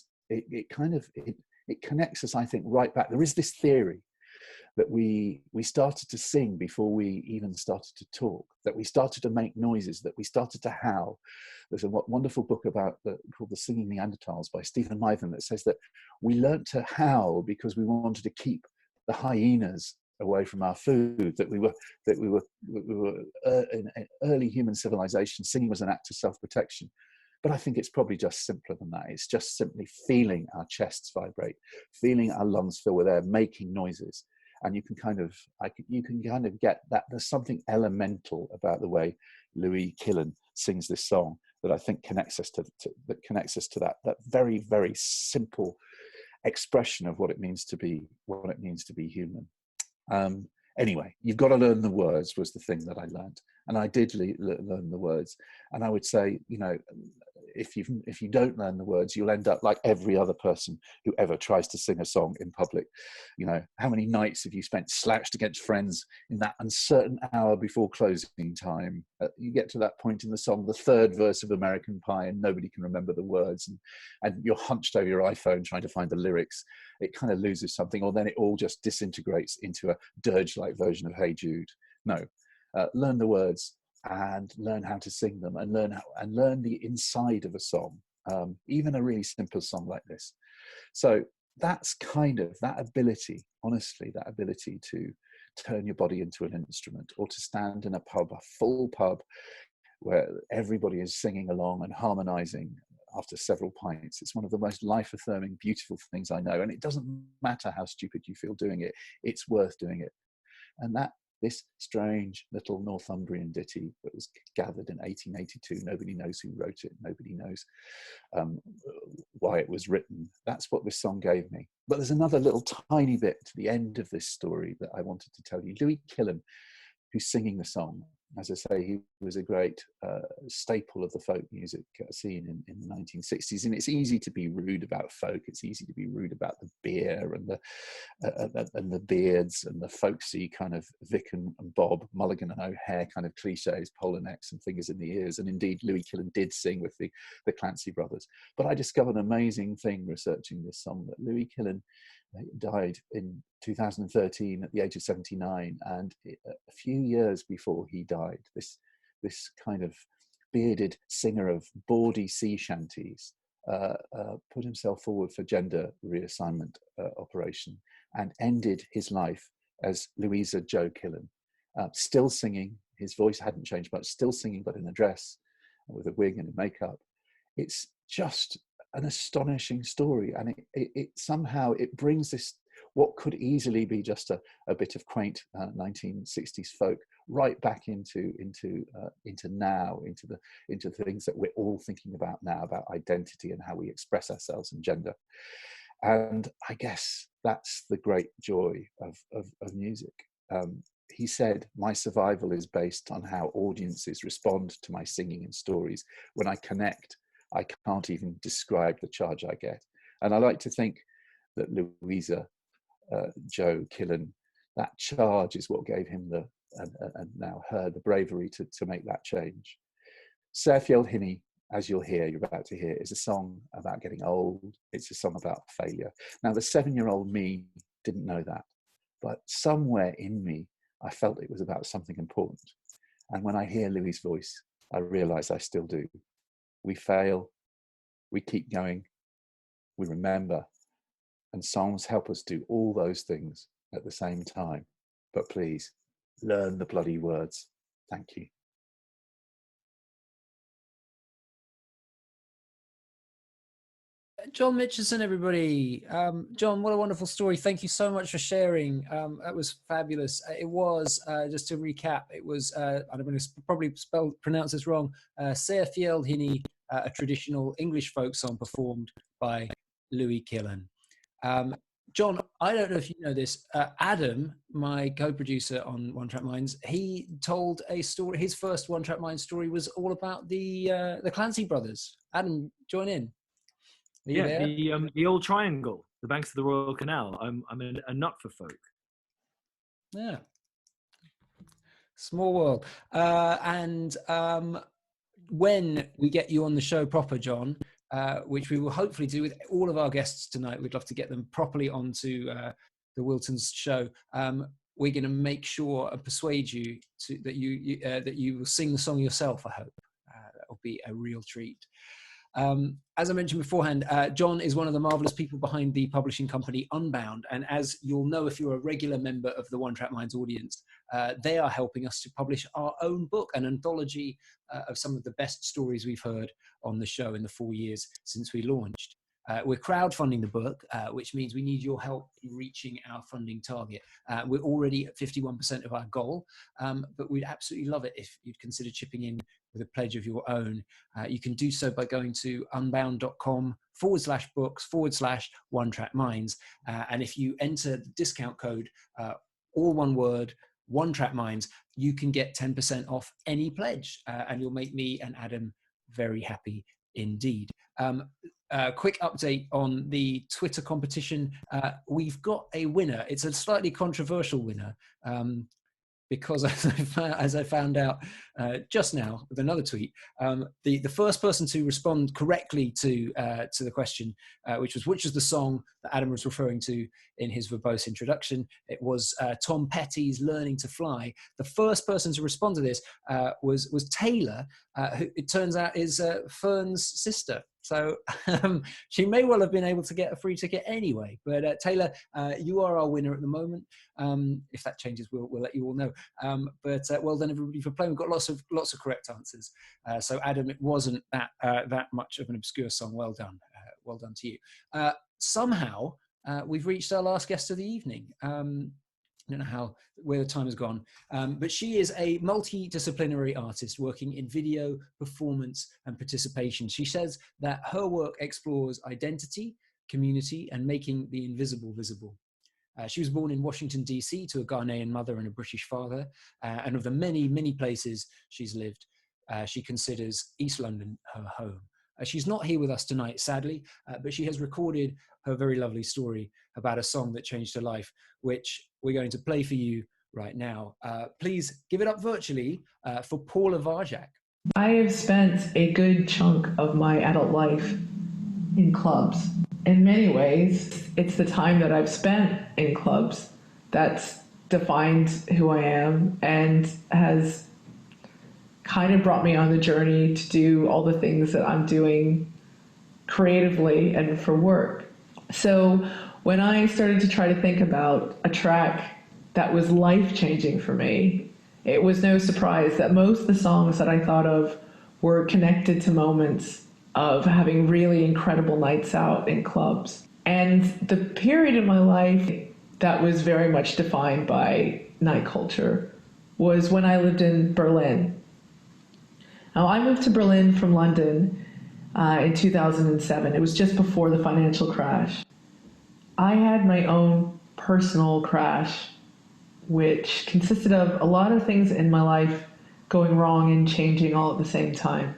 connects us, I think, right back. There is this theory that we started to sing before we even started to talk, that we started to make noises, that we started to howl. There's a wonderful book called The Singing Neanderthals by Stephen Mythen that says that we learnt to howl because we wanted to keep the hyenas away from our food, that we were in early human civilization, singing was an act of self-protection. But I think it's probably just simpler than that. It's just simply feeling our chests vibrate, feeling our lungs fill with air, making noises. And you can kind of get that there's something elemental about the way Louis Killen sings this song that I think connects us to that very, very simple expression of what it means to be human. Anyway, you've got to learn the words was the thing that I learned, and I did learn the words. And I would say, if you don't learn the words, you'll end up like every other person who ever tries to sing a song in public. How many nights have you spent slouched against friends in that uncertain hour before closing time? You get to that point in the song, the third verse of American Pie, and nobody can remember the words, and you're hunched over your iPhone trying to find the lyrics. It kind of loses something, or then it all just disintegrates into a dirge-like version of Hey Jude. No, learn the words and learn how to sing them, and learn the inside of a song, even a really simple song like this. So that's kind of that ability, honestly, that ability to turn your body into an instrument, or to stand in a full pub, where everybody is singing along and harmonizing after several pints. It's one of the most life-affirming, beautiful things I know. And it doesn't matter how stupid you feel doing it, it's worth doing it. And this strange little Northumbrian ditty that was gathered in 1882, nobody knows who wrote it, nobody knows why it was written. That's what this song gave me. But there's another little tiny bit to the end of this story that I wanted to tell you. Louis Killen, who's singing the song, as I say, he was a great staple of the folk music scene in the 1960s. And it's easy to be rude about folk. It's easy to be rude about the beer and the beards and the folksy kind of Vic and Bob, Mulligan and O'Hare kind of cliches, polo necks and fingers in the ears. And indeed, Louis Killen did sing with the Clancy brothers. But I discovered an amazing thing researching this song, that Louis Killen died in 2013 at the age of 79, and a few years before he died, this kind of bearded singer of bawdy sea shanties put himself forward for gender reassignment operation, and ended his life as Louisa Joe Killen, still singing. His voice hadn't changed much, still singing, but in a dress with a wig and a makeup. It's just an astonishing story, and it somehow brings this, what could easily be just a bit of quaint 1960s folk, right back into now, into the things that we're all thinking about now, about identity and how we express ourselves and gender. And I guess that's the great joy of music. He said, "My survival is based on how audiences respond to my singing and stories. When I connect, I can't even describe the charge I get." And I like to think that Louisa Joe Killen, that charge is what gave him and now her the bravery to make that change. Sair Fyeld Hinny, as you're about to hear, is a song about getting old. It's a song about failure. Now, the 7-year-old me didn't know that, but somewhere in me, I felt it was about something important. And when I hear Louis' voice, I realize I still do. We fail, we keep going, we remember, and songs help us do all those things at the same time. But please, learn the bloody words. Thank you. John Mitchinson, everybody. John, what a wonderful story. Thank you so much for sharing. That was fabulous. It was, just to recap, it was, I'm going to probably pronounce this wrong, Sair Fyeld Hinny, a traditional English folk song performed by Louis Killen. John, I don't know if you know this. Adam, my co-producer on OneTrackMinds, he told a story. His first OneTrackMinds story was all about the Clancy brothers. Adam, join in. Yeah, the old triangle, the banks of the Royal Canal. I'm a nut for folk. Yeah, small world. And when we get you on the show proper, John, which we will hopefully do with all of our guests tonight, we'd love to get them properly onto the Wiltons show, we're going to make sure and persuade you that you will sing the song yourself. I hope that will be a real treat. As I mentioned beforehand, John is one of the marvelous people behind the publishing company Unbound. And as you'll know, if you're a regular member of the OneTrackMinds audience, they are helping us to publish our own book, an anthology of some of the best stories we've heard on the show in the 4 years since we launched. We're crowdfunding the book, which means we need your help in reaching our funding target. We're already at 51% of our goal, but we'd absolutely love it if you'd consider chipping in with a pledge of your own. You can do so by going to unbound.com/books/OneTrackMinds. And if you enter the discount code, all one word, OneTrackMinds, you can get 10% off any pledge, and you'll make me and Adam very happy indeed. Quick update on the Twitter competition. We've got a winner. It's a slightly controversial winner because as I found out just now with another tweet, the first person to respond correctly to the question, which was the song that Adam was referring to in his verbose introduction. It was Tom Petty's "Learning to Fly." The first person to respond to this was Taylor, who it turns out is Fern's sister. So she may well have been able to get a free ticket anyway. But Taylor, you are our winner at the moment. If that changes, we'll let you all know. But well done everybody for playing. We've got lots of correct answers. So Adam, it wasn't that much of an obscure song. Well done. Well done to you. Somehow we've reached our last guest of the evening. I don't know where the time has gone, but she is a multidisciplinary artist working in video, performance, and participation. She says that her work explores identity, community, and making the invisible visible. She was born in Washington, D.C. to a Ghanaian mother and a British father, and of the many, many places she's lived, she considers East London her home. She's not here with us tonight, sadly, but she has recorded her very lovely story about a song that changed her life, which we're going to play for you right now. Please give it up virtually for Paula Varjack. I have spent a good chunk of my adult life in clubs. In many ways, it's the time that I've spent in clubs that's defined who I am and has kind of brought me on the journey to do all the things that I'm doing creatively and for work. So when I started to try to think about a track that was life-changing for me, it was no surprise that most of the songs that I thought of were connected to moments of having really incredible nights out in clubs. And the period in my life that was very much defined by night culture was when I lived in Berlin. Now, I moved to Berlin from London in 2007. It was just before the financial crash. I had my own personal crash, which consisted of a lot of things in my life going wrong and changing all at the same time.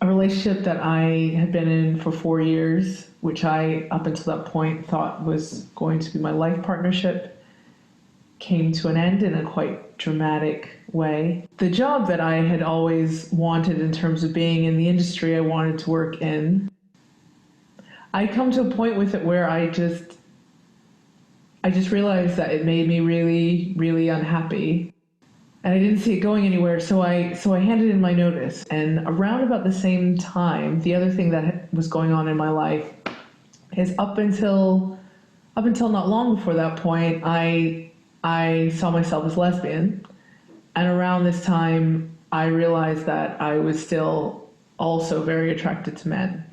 A relationship that I had been in for 4 years, which I, up until that point, thought was going to be my life partnership, came to an end in a quite dramatic way. The job that I had always wanted in terms of being in the industry I wanted to work in, I'd come to a point with it where I just realized that it made me really, really unhappy. And I didn't see it going anywhere, so I handed in my notice. And around about the same time, the other thing that was going on in my life is up until not long before that point, I saw myself as lesbian. And around this time, I realized that I was still also very attracted to men.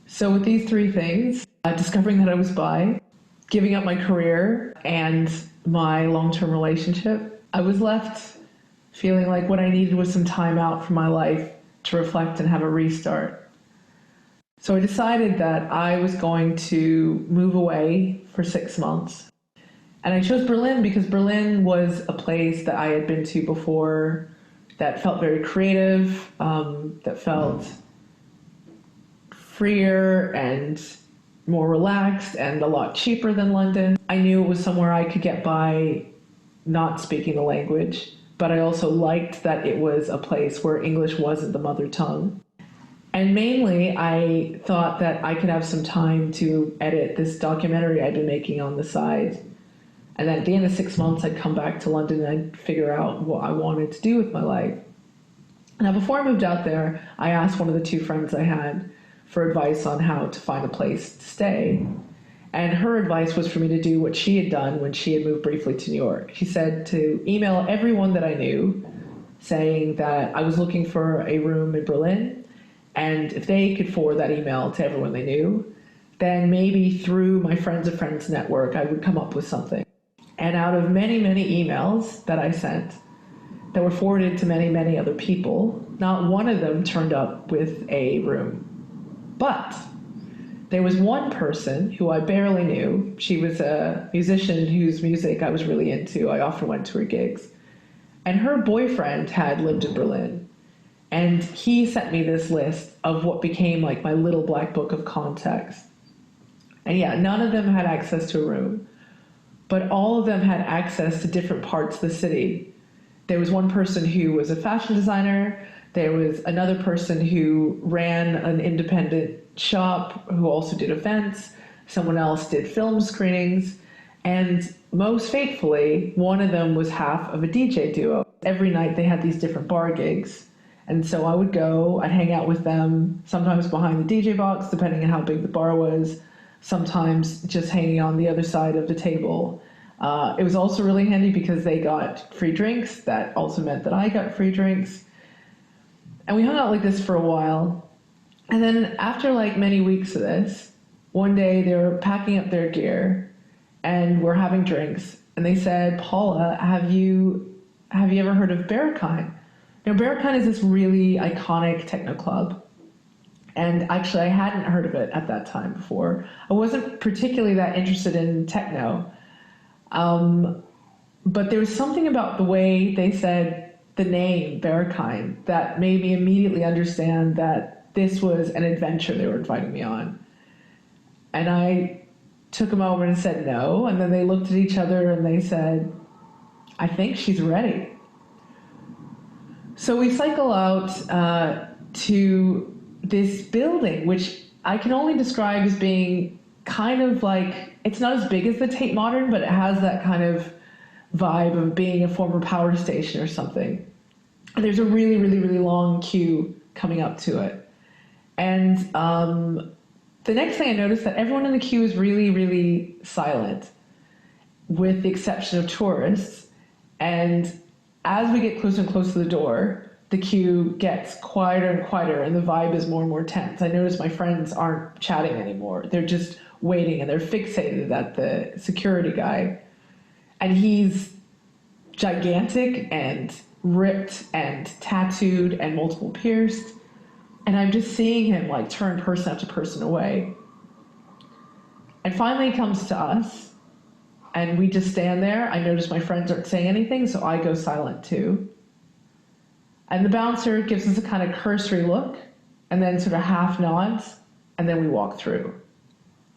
So with these three things, discovering that I was bi, giving up my career and my long-term relationship, I was left feeling like what I needed was some time out from my life to reflect and have a restart. So I decided that I was going to move away for 6 months. And I chose Berlin because Berlin was a place that I had been to before that felt very creative, that felt freer and more relaxed and a lot cheaper than London. I knew it was somewhere I could get by not speaking the language, but I also liked that it was a place where English wasn't the mother tongue. And mainly, I thought that I could have some time to edit this documentary I'd been making on the side. And then at the end of 6 months, I'd come back to London and I'd figure out what I wanted to do with my life. Now, before I moved out there, I asked one of the two friends I had for advice on how to find a place to stay. And her advice was for me to do what she had done when she had moved briefly to New York. She said to email everyone that I knew, saying that I was looking for a room in Berlin, and if they could forward that email to everyone they knew, then maybe through my friends of friends network, I would come up with something. And out of many, many emails that I sent that were forwarded to many, many other people, not one of them turned up with a room. But there was one person who I barely knew. She was a musician whose music I was really into. I often went to her gigs. And her boyfriend had lived in Berlin. And he sent me this list of what became like my little black book of contacts. And yeah, none of them had access to a room, but all of them had access to different parts of the city. There was one person who was a fashion designer. There was another person who ran an independent shop who also did events. Someone else did film screenings. And most fatefully, one of them was half of a DJ duo. Every night they had these different bar gigs. And so I would go, I'd hang out with them, sometimes behind the DJ box, depending on how big the bar was, sometimes just hanging on the other side of the table. It was also really handy because they got free drinks. That also meant that I got free drinks. And we hung out like this for a while. And then after like many weeks of this, one day they were packing up their gear and we're having drinks. And they said, Paula, have you ever heard of Berghain? Now, Berghain is this really iconic techno club. And actually, I hadn't heard of it at that time before. I wasn't particularly that interested in techno. But there was something about the way they said the name Berghain that made me immediately understand that this was an adventure they were inviting me on. And I took a moment and said no. And then they looked at each other and they said, I think she's ready. So we cycle out to this building, which I can only describe as being kind of like, it's not as big as the Tate Modern, but it has that kind of vibe of being a former power station or something. And there's a really, really, really long queue coming up to it. And the next thing I noticed that everyone in the queue is really, really silent, with the exception of tourists. And as we get closer and closer to the door, the queue gets quieter and quieter, and the vibe is more and more tense. I notice my friends aren't chatting anymore. They're just waiting, and they're fixated at the security guy. And he's gigantic and ripped and tattooed and multiple pierced. And I'm just seeing him like turn person after person away. And finally he comes to us, and we just stand there. I notice my friends aren't saying anything, so I go silent too. And the bouncer gives us a kind of cursory look, and then sort of half nods, and then we walk through.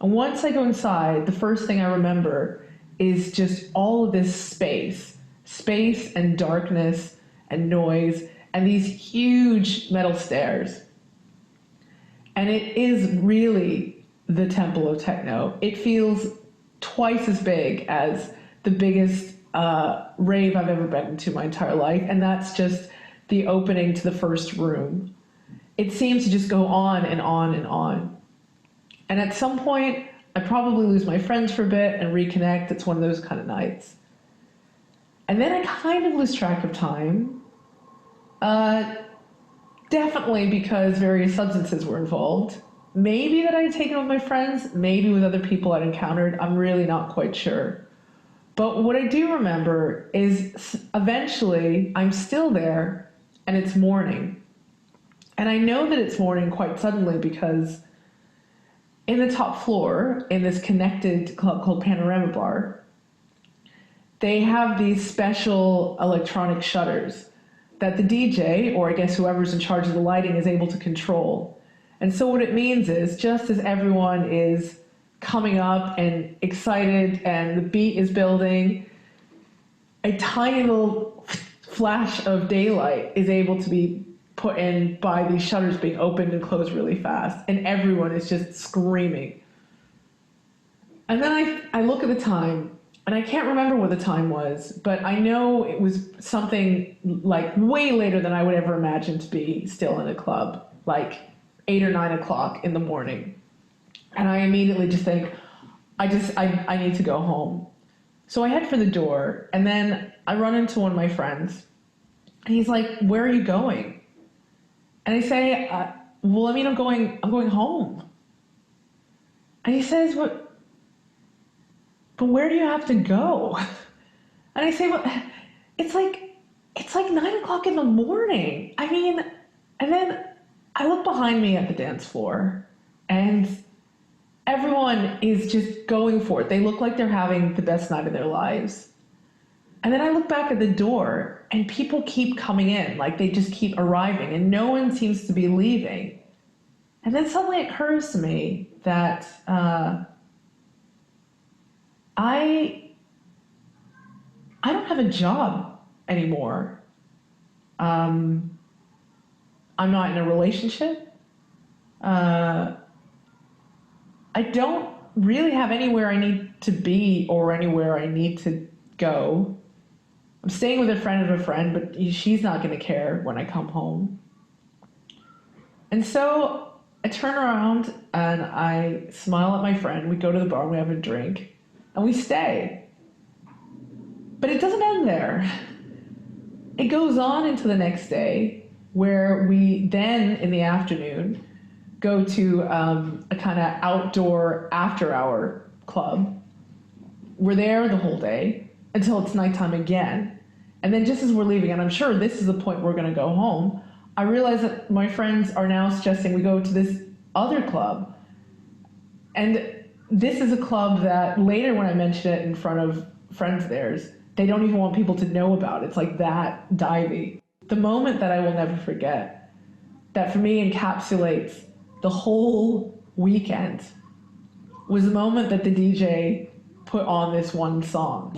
And once I go inside, the first thing I remember is just all of this space and darkness and noise and these huge metal stairs. And it is really the temple of techno. It feels twice as big as the biggest rave I've ever been to my entire life, and that's just the opening to the first room. It seems to just go on and on and on. And at some point, I probably lose my friends for a bit and reconnect. It's one of those kind of nights. And then I kind of lose track of time. Definitely because various substances were involved. Maybe that I had taken with my friends, maybe with other people I'd encountered. I'm really not quite sure. But what I do remember is eventually I'm still there and it's morning. And I know that it's morning quite suddenly because in the top floor, in this connected club called Panorama Bar, they have these special electronic shutters that the DJ, or I guess whoever's in charge of the lighting, is able to control. And so what it means is, just as everyone is coming up and excited and the beat is building, a tiny little flash of daylight is able to be put in by these shutters being opened and closed really fast, and everyone is just screaming. And then I look at the time, and I can't remember what the time was, but I know it was something like way later than I would ever imagine to be still in a club, like 8 or 9 o'clock in the morning. And I immediately just think, I need to go home. So I head for the door, and then I run into one of my friends, and he's like, "Where are you going?" And I say, "Well, I mean, I'm going home." And he says, "What? But where do you have to go?" And I say, "Well, it's like 9 o'clock in the morning. I mean," and then I look behind me at the dance floor, and everyone is just going for it. They look like they're having the best night of their lives. And then I look back at the door, and people keep coming in, like they just keep arriving, and no one seems to be leaving. And then suddenly it occurs to me that I don't have a job anymore. I'm not in a relationship. I don't really have anywhere I need to be or anywhere I need to go. I'm staying with a friend of a friend, but she's not going to care when I come home. And so I turn around and I smile at my friend. We go to the bar and we have a drink and we stay. But it doesn't end there. It goes on into the next day, where we then, in the afternoon, go to a kind of outdoor after-hour club. We're there the whole day until it's nighttime again. And then just as we're leaving, and I'm sure this is the point we're going to go home, I realize that my friends are now suggesting we go to this other club. And this is a club that later, when I mention it in front of friends of theirs, they don't even want people to know about. It's like that divey. The moment that I will never forget, that for me encapsulates the whole weekend, was the moment that the DJ put on this one song.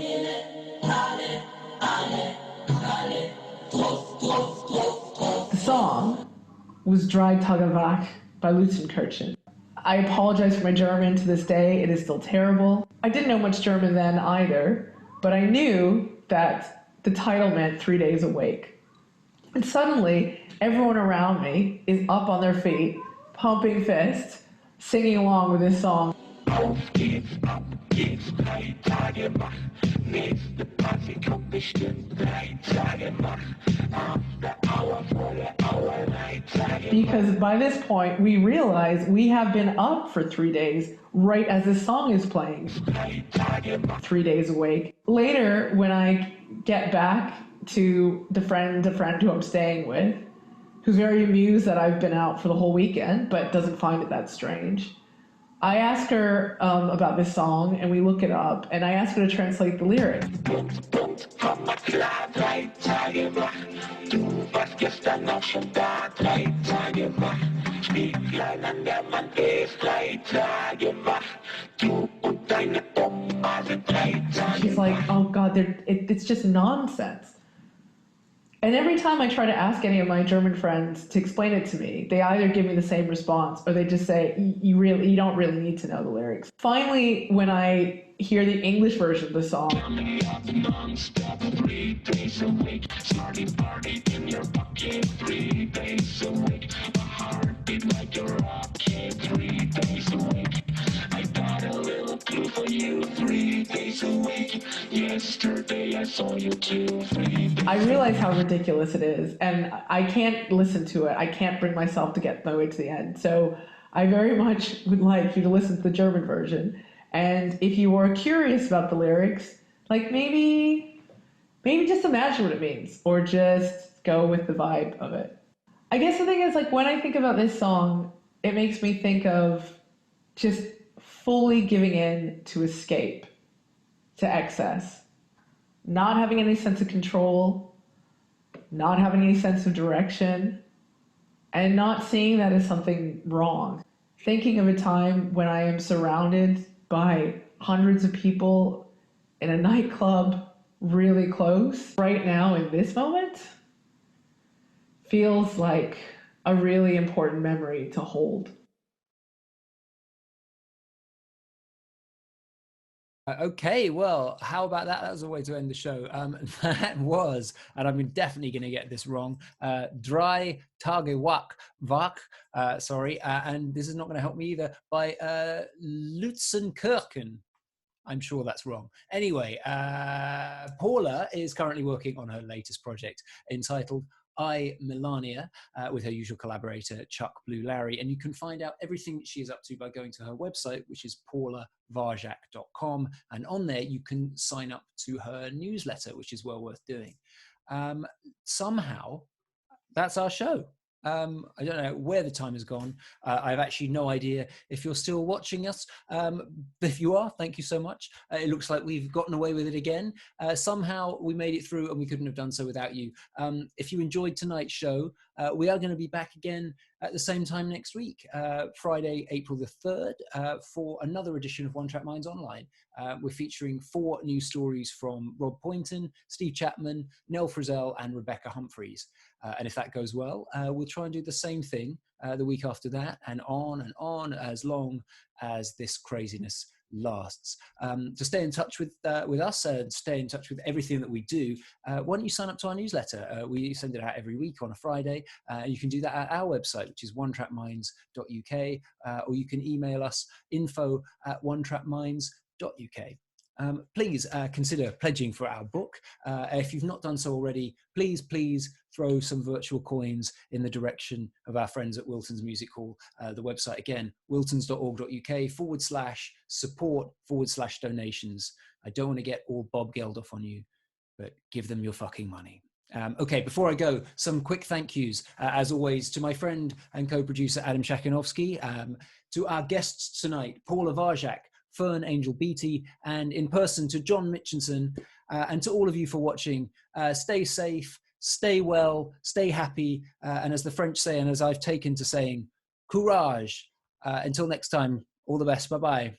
The song was Drei Tage Wach by Lutzenkirchen. I apologize for my German to this day. It is still terrible. I didn't know much German then either, but I knew that the title meant 3 days awake. And suddenly, everyone around me is up on their feet, pumping fists, singing along with this song. Because by this point, we realize we have been up for 3 days, right as this song is playing. 3 days awake. Later, when I get back to the friend who I'm staying with, who's very amused that I've been out for the whole weekend, but doesn't find it that strange, I ask her about this song, and we look it up, and I ask her to translate the lyrics. She's like, "Oh God, it's just nonsense." And every time I try to ask any of my German friends to explain it to me, they either give me the same response or they just say, you don't really need to know the lyrics. Finally, when I hear the English version of the song, I realize how ridiculous it is, and I can't listen to it. I can't bring myself to get my way to the end. So I very much would like you to listen to the German version. And if you are curious about the lyrics, like maybe just imagine what it means, or just go with the vibe of it. I guess the thing is, like, when I think about this song, it makes me think of just fully giving in to escape, to excess, not having any sense of control, not having any sense of direction, and not seeing that as something wrong. Thinking of a time when I am surrounded by hundreds of people in a nightclub really close, right now in this moment, feels like a really important memory to hold. Okay, well, how about that? That was a way to end the show. That was, and I'm definitely going to get this wrong, Dry Tage Wach, and this is not going to help me either, by Lutzenkirchen. I'm sure that's wrong. Anyway, Paula is currently working on her latest project entitled I, Melania, with her usual collaborator, Chuck Blue Larry. And you can find out everything she is up to by going to her website, which is paulavarjack.com. And on there, you can sign up to her newsletter, which is well worth doing. Somehow, that's our show. I don't know where the time has gone. I have actually no idea if you're still watching us. If you are, thank you so much. It looks like we've gotten away with it again. Somehow we made it through and we couldn't have done so without you. If you enjoyed tonight's show, we are going to be back again at the same time next week, Friday, April the 3rd, for another edition of OneTrackMinds Online. We're featuring 4 new stories from Rob Poynton, Steve Chapman, Nell Frizzell, and Rebecca Humphreys. And if that goes well, we'll try and do the same thing the week after that, and on as long as this craziness lasts. To stay in touch with us and stay in touch with everything that we do, why don't you sign up to our newsletter? We send it out every week on a Friday. You can do that at our website, which is onetrackminds.uk, or you can email us info@onetrackminds.uk. Please consider pledging for our book. If you've not done so already, please throw some virtual coins in the direction of our friends at Wilton's Music Hall. The website again, wiltons.org.uk/support/donations. I don't want to get all Bob Geldof on you, but give them your fucking money. Okay, before I go, some quick thank yous, as always, to my friend and co-producer Adam Shakinovsky, to our guests tonight, Paula Varjack, Fern Angel Beattie, and in person to John Mitchinson, and to all of you for watching. Stay safe, stay well, stay happy, and as the French say, and as I've taken to saying, courage. Until next time, all the best. Bye-bye.